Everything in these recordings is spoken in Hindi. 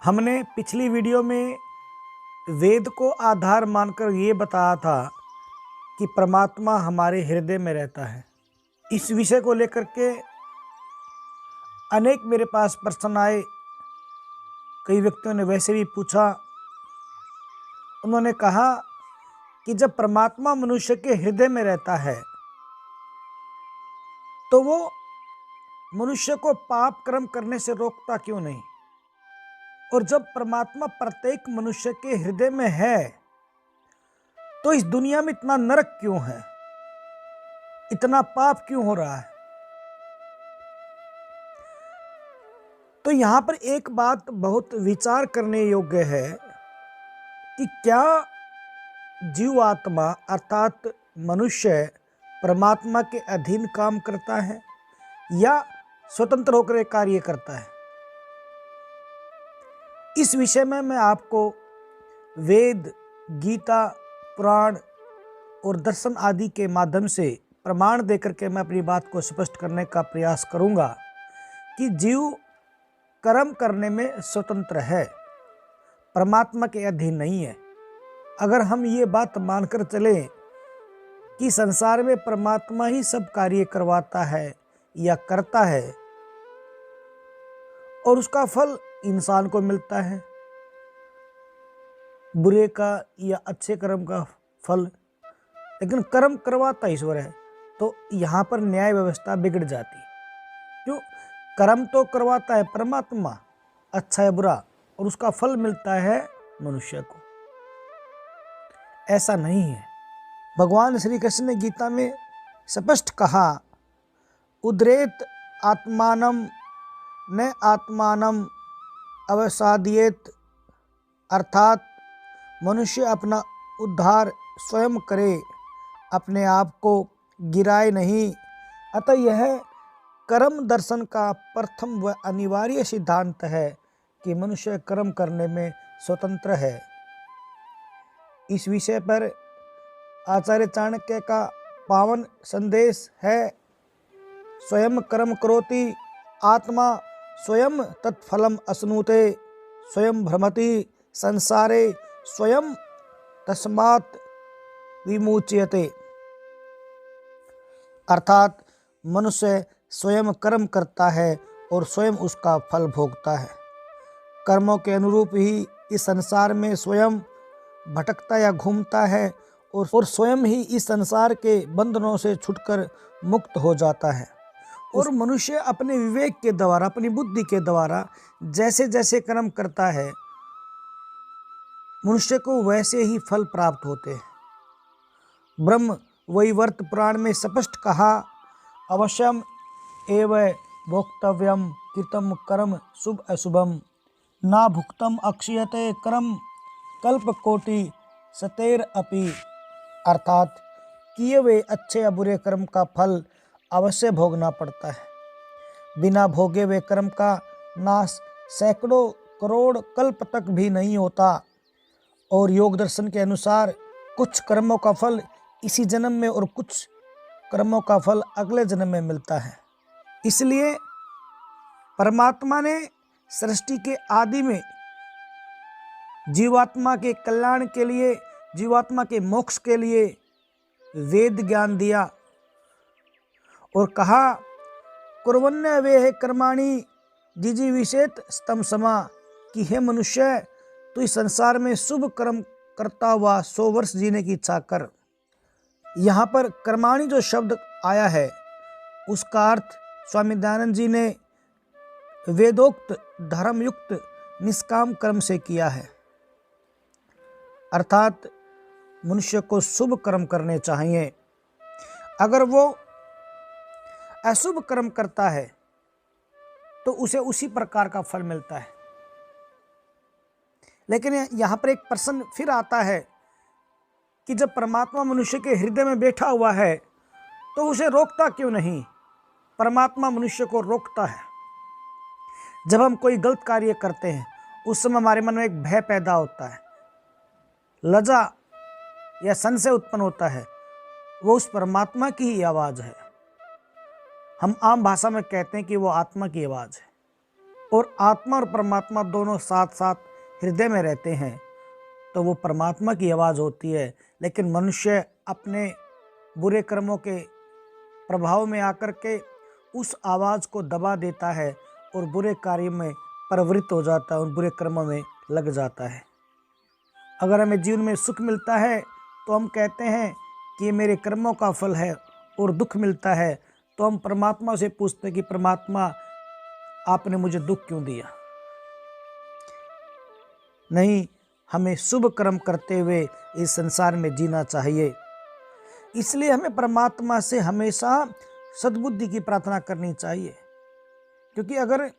हमने पिछली वीडियो में वेद को आधार मानकर ये बताया था कि परमात्मा हमारे हृदय में रहता है। इस विषय को लेकर के अनेक मेरे पास प्रश्न आए। कई व्यक्तियों ने वैसे भी पूछा। उन्होंने कहा कि जब परमात्मा मनुष्य के हृदय में रहता है तो वो मनुष्य को पाप कर्म करने से रोकता क्यों नहीं, और जब परमात्मा प्रत्येक मनुष्य के हृदय में है तो इस दुनिया में इतना नरक क्यों है, इतना पाप क्यों हो रहा है। तो यहां पर एक बात बहुत विचार करने योग्य है कि क्या जीवात्मा अर्थात मनुष्य परमात्मा के अधीन काम करता है या स्वतंत्र होकर कार्य करता है। इस विषय में मैं आपको वेद, गीता, पुराण और दर्शन आदि के माध्यम से प्रमाण देकर के मैं अपनी बात को स्पष्ट करने का प्रयास करूंगा कि जीव कर्म करने में स्वतंत्र है, परमात्मा के अधीन नहीं है। अगर हम ये बात मानकर चलें कि संसार में परमात्मा ही सब कार्य करवाता है या करता है और उसका फल इंसान को मिलता है, बुरे का या अच्छे कर्म का फल, लेकिन कर्म करवाता ईश्वर है, तो यहाँ पर न्याय व्यवस्था बिगड़ जाती। क्यों? कर्म तो करवाता है परमात्मा, अच्छा है बुरा, और उसका फल मिलता है मनुष्य को। ऐसा नहीं है। भगवान श्री कृष्ण ने गीता में स्पष्ट कहा, उद्रेत आत्मानम न आत्मानम अवसादयेत, अर्थात मनुष्य अपना उद्धार स्वयं करे, अपने आप को गिराए नहीं। अतः यह कर्म दर्शन का प्रथम व अनिवार्य सिद्धांत है कि मनुष्य कर्म करने में स्वतंत्र है। इस विषय पर आचार्य चाणक्य का पावन संदेश है, स्वयं कर्म करोति आत्मा स्वयं तत्फलम अश्नुते, स्वयं भ्रमति संसारे स्वयं तस्मात् विमुच्यते। अर्थात मनुष्य स्वयं कर्म करता है और स्वयं उसका फल भोगता है। कर्मों के अनुरूप ही इस संसार में स्वयं भटकता या घूमता है और स्वयं ही इस संसार के बंधनों से छुटकर मुक्त हो जाता है। और मनुष्य अपने विवेक के द्वारा, अपनी बुद्धि के द्वारा जैसे जैसे कर्म करता है मनुष्य को वैसे ही फल प्राप्त होते हैं। ब्रह्म वैवर्त पुराण में स्पष्ट कहा, अवश्यम एव भोक्तव्यम कृतम कर्म शुभ अशुभम, ना भुक्तम अक्षयते कर्म कल्प कोटि सतेर अपि। अर्थात किए हुए अच्छे या बुरे कर्म का फल अवश्य भोगना पड़ता है। बिना भोगे हुए कर्म का नाश सैकड़ों करोड़ कल्प तक भी नहीं होता। और योग दर्शन के अनुसार कुछ कर्मों का फल इसी जन्म में और कुछ कर्मों का फल अगले जन्म में मिलता है। इसलिए परमात्मा ने सृष्टि के आदि में जीवात्मा के कल्याण के लिए, जीवात्मा के मोक्ष के लिए वेद ज्ञान दिया और कहा, कुर्वन्य वे कर्माणि जिजीविषेत स्तम समा, कि हे मनुष्य तू इस संसार में शुभ कर्म करता हुआ 100 वर्ष जीने की इच्छा कर। यहाँ पर कर्माणि जो शब्द आया है उसका अर्थ स्वामी दयानंद जी ने वेदोक्त धर्मयुक्त निष्काम कर्म से किया है। अर्थात मनुष्य को शुभ कर्म करने चाहिए। अगर वो अशुभ कर्म करता है तो उसे उसी प्रकार का फल मिलता है। लेकिन यहाँ पर एक प्रश्न फिर आता है कि जब परमात्मा मनुष्य के हृदय में बैठा हुआ है तो उसे रोकता क्यों नहीं। परमात्मा मनुष्य को रोकता है। जब हम कोई गलत कार्य करते हैं उस समय हमारे मन में एक भय पैदा होता है, लज्जा या संशय उत्पन्न होता है। वो उस परमात्मा की ही आवाज़ है। हम आम भाषा में कहते हैं कि वो आत्मा की आवाज़ है। और आत्मा और परमात्मा दोनों साथ साथ हृदय में रहते हैं तो वो परमात्मा की आवाज़ होती है। लेकिन मनुष्य अपने बुरे कर्मों के प्रभाव में आकर के उस आवाज़ को दबा देता है और बुरे कार्य में प्रवृत्त हो जाता है और बुरे कर्मों में लग जाता है। अगर हमें जीवन में सुख मिलता है तो हम कहते हैं कि ये मेरे कर्मों का फल है, और दुख मिलता है तो हम परमात्मा से पूछते हैं कि परमात्मा आपने मुझे दुख क्यों दिया। नहीं, हमें शुभ कर्म करते हुए इस संसार में जीना चाहिए। इसलिए हमें परमात्मा से हमेशा सद्बुद्धि की प्रार्थना करनी चाहिए, क्योंकि अगर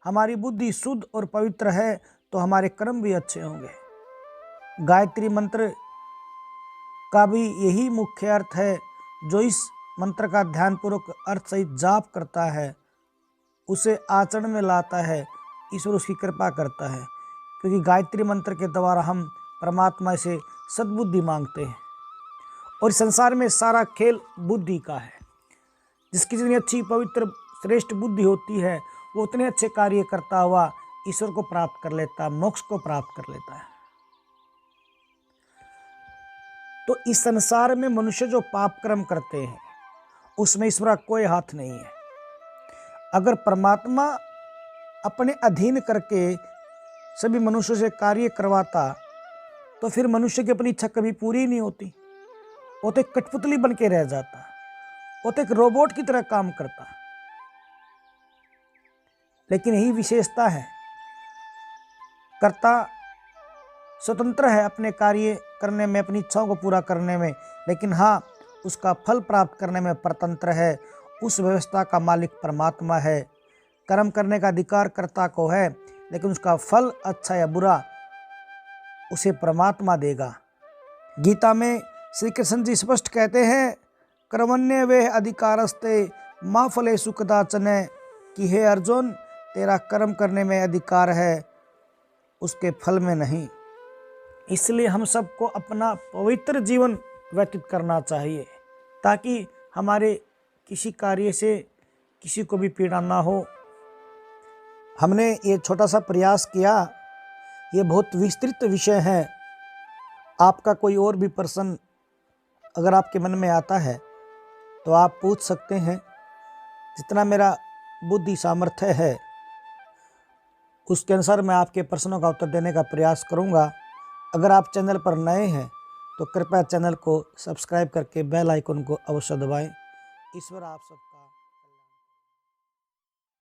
हमारी बुद्धि शुद्ध और पवित्र है तो हमारे कर्म भी अच्छे होंगे। गायत्री मंत्र का भी यही मुख्य अर्थ है। जो इस मंत्र का ध्यानपूर्वक अर्थ सहित जाप करता है, उसे आचरण में लाता है, ईश्वर उसकी कृपा करता है, क्योंकि गायत्री मंत्र के द्वारा हम परमात्मा से सद्बुद्धि मांगते हैं। और संसार में सारा खेल बुद्धि का है। जिसकी जितनी अच्छी पवित्र श्रेष्ठ बुद्धि होती है, वो उतने अच्छे कार्य करता हुआ ईश्वर को प्राप्त कर लेता है, मोक्ष को प्राप्त कर लेता है। तो इस संसार में मनुष्य जो पाप कर्म करते हैं उसमें ईश्वर का कोई हाथ नहीं है। अगर परमात्मा अपने अधीन करके सभी मनुष्यों से कार्य करवाता तो फिर मनुष्य की अपनी इच्छा कभी पूरी नहीं होती। वो तो एक कठपुतली बन के रह जाता, वो तो एक रोबोट की तरह काम करता। लेकिन यही विशेषता है, कर्ता स्वतंत्र है अपने कार्य करने में, अपनी इच्छाओं को पूरा करने में, लेकिन हाँ, उसका फल प्राप्त करने में परतंत्र है। उस व्यवस्था का मालिक परमात्मा है। कर्म करने का अधिकार कर्ता को है, लेकिन उसका फल अच्छा या बुरा उसे परमात्मा देगा। गीता में श्री कृष्ण जी स्पष्ट कहते हैं, कर्मण्य वे अधिकारस्ते माँ फलेषु कदाचन, कि हे अर्जुन, तेरा कर्म करने में अधिकार है, उसके फल में नहीं। इसलिए हम सबको अपना पवित्र जीवन व्यतीत करना चाहिए, ताकि हमारे किसी कार्य से किसी को भी पीड़ा ना हो। हमने ये छोटा सा प्रयास किया, ये बहुत विस्तृत विषय है। आपका कोई और भी प्रश्न अगर आपके मन में आता है तो आप पूछ सकते हैं। जितना मेरा बुद्धि सामर्थ्य है उसके अनुसार मैं आपके प्रश्नों का उत्तर देने का प्रयास करूंगा। अगर आप चैनल पर नए हैं तो कृपया चैनल को सब्सक्राइब करके बेल आइकन को अवश्य दबाएं। ईश्वर आप सब